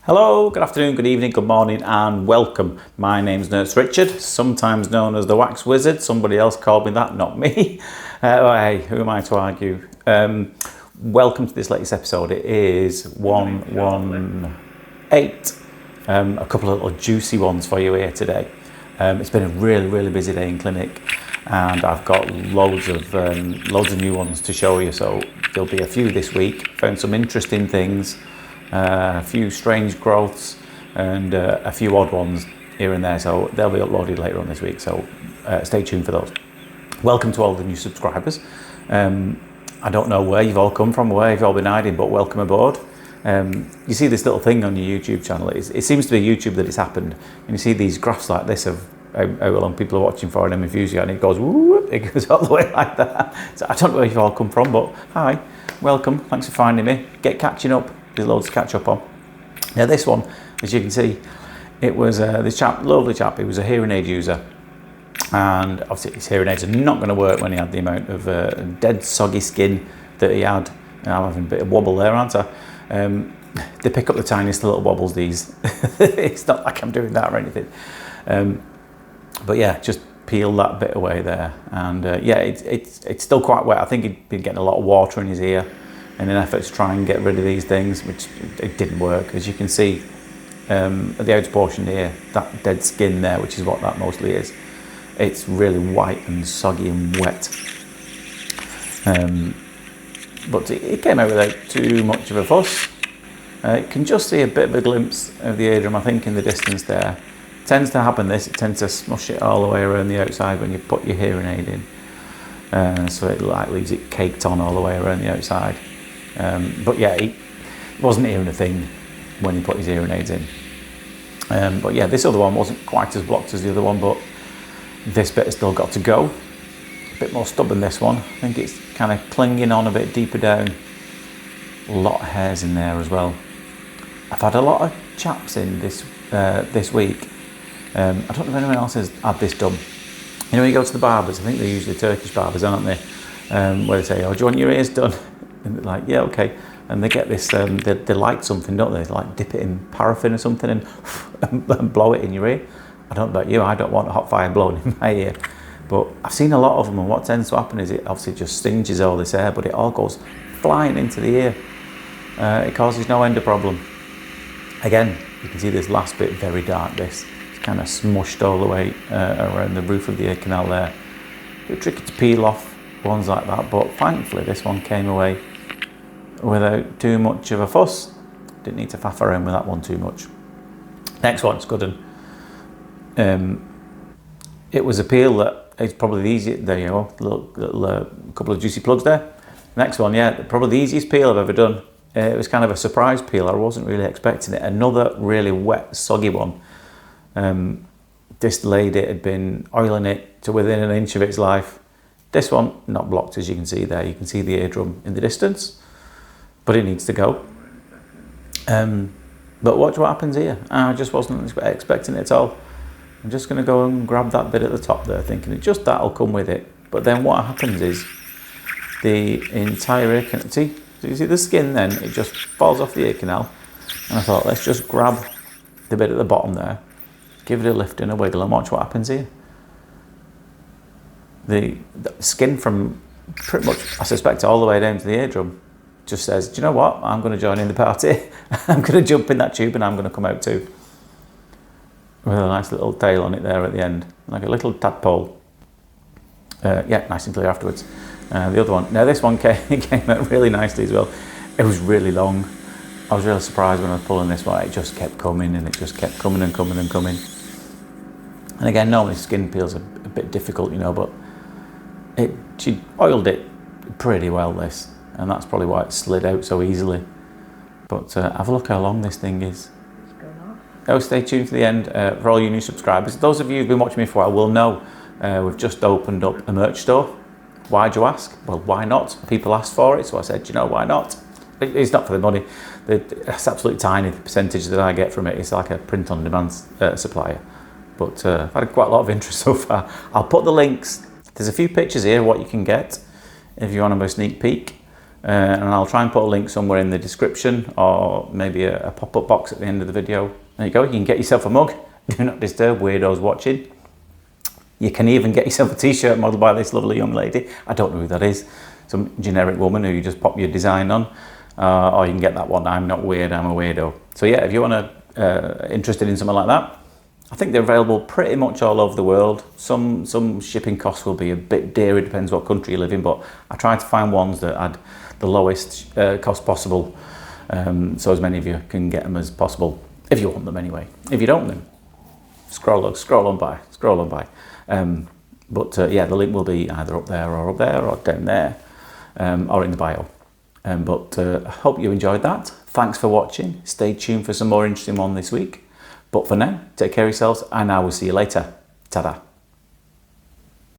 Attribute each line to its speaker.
Speaker 1: Hello, good afternoon, good evening, good morning and welcome. My name's Nurse Richard, sometimes known as the Wax Wizard. Somebody else called me that, not me. Hey, who am I to argue? Welcome to this latest episode. It is 118. A couple of little juicy ones for you here today. It's been a really busy day in clinic and I've got loads of new ones to show you. So there'll be a few this week. Found some interesting things. A few strange growths and a few odd ones here and there, so they'll be uploaded later on this week, so stay tuned for those. Welcome to all the new subscribers. I don't know where you've all come from, where you've all been hiding, but welcome aboard. You see this little thing on your YouTube channel, it seems to be YouTube that it's happened, and you see these graphs like this of how long people are watching for an MFUs, and it goes whoop, it goes all the way like that. So I don't know where you've all come from, but hi, welcome, thanks for finding me. Get catching up. There's loads to catch up on. Now this one, as you can see, it was this chap, lovely chap, he was a hearing aid user, and obviously his hearing aids are not going to work when he had the amount of dead soggy skin that he had. And I'm having a bit of wobble there, aren't I? They pick up the tiniest little wobbles, these. It's not like I'm doing that or anything. But yeah, just peel that bit away there, and yeah, it's still quite wet. I think he'd been getting a lot of water in his ear in an effort to try and get rid of these things, which it didn't work. As you can see at the outer portion here, that dead skin there, which is what that mostly is, it's really white and soggy and wet. But it came out without too much of a fuss. You can just see a bit of a glimpse of the eardrum, I think, in the distance there. It tends to happen this, it tends to smush it all the way around the outside when you put your hearing aid in. So it like leaves it caked on all the way around the outside. But yeah, he wasn't hearing a thing when he put his hearing aids in. But yeah, this other one wasn't quite as blocked as the other one, but this bit has still got to go. A bit more stubborn, this one. I think it's kind of clinging on a bit deeper down. A lot of hairs in there as well. I've had a lot of chaps in this week. I don't know if anyone else has had this done. You know, you go to the barbers, I think they're usually Turkish barbers, aren't they? Where they say, oh, do you want your ears done? And they're like, yeah, okay. And they get this, they light something, don't they? Like dip it in paraffin or something and blow it in your ear. I don't know about you, I don't want hot fire blowing in my ear. But I've seen a lot of them, and what tends to happen is it obviously just singes all this air, but it all goes flying into the ear. It causes no end of problem. Again, you can see this last bit very dark, this. It's kind of smushed all the way around the roof of the ear canal there. A bit tricky to peel off ones like that, but thankfully this one came away without too much of a fuss. Didn't need to faff around with that one too much. Next one's good, and it was a peel that is probably the easiest. There you go, little couple of juicy plugs there. Next one, yeah, probably the easiest peel I've ever done. It was kind of a surprise peel. I wasn't really expecting it. Another really wet, soggy one. This lady had been oiling it to within an inch of its life. This one, not blocked, as you can see there. You can see the eardrum in the distance, but it needs to go. But watch what happens here. I just wasn't expecting it at all. I'm just going to go and grab that bit at the top there, thinking that'll come with it. But then what happens is the entire ear canal, see, so you see the skin then, it just falls off the ear canal. And I thought, let's just grab the bit at the bottom there, give it a lift and a wiggle, and watch what happens here. The skin from pretty much, I suspect, all the way down to the eardrum just says, do you know what, I'm going to join in the party. I'm going to jump in that tube and I'm going to come out too. With a nice little tail on it there at the end, like a little tadpole. Yeah, nice and clear afterwards. The other one, now this one came out really nicely as well. It was really long. I was really surprised when I was pulling this one. It just kept coming and it just kept coming and coming and coming. And again, normally skin peels are a bit difficult, you know, but she oiled it pretty well, this, and that's probably why it slid out so easily. But have a look how long this thing is.
Speaker 2: It's going off.
Speaker 1: Oh, stay tuned to the end for all you new subscribers. Those of you who've been watching me for a while will know we've just opened up a merch store. Why'd you ask? Well, why not? People asked for it, so I said, you know, why not? It's not for the money. It's absolutely tiny, the percentage that I get from it. It's like a print-on-demand supplier. But I've had quite a lot of interest so far. I'll put the links. There's a few pictures here of what you can get if you want to have a sneak peek. and I'll try and put a link somewhere in the description, or maybe a pop-up box at the end of the video. There you go, you can get yourself a mug. Do not disturb weirdos watching. You can even get yourself a t-shirt modelled by this lovely young lady. I don't know who that is. Some generic woman who you just pop your design on. Or you can get that one, I'm not weird, I'm a weirdo. So yeah, if you want to, interested in something like that, I think they're available pretty much all over the world. Some shipping costs will be a bit dear, it depends what country you live in, but I tried to find ones that had the lowest cost possible, so as many of you can get them as possible, if you want them anyway. If you don't, then scroll on by. Yeah, the link will be either up there or down there, or in the bio. I hope you enjoyed that. Thanks for watching. Stay tuned for some more interesting one this week. But for now, take care of yourselves, and I will see you later. Ta-da.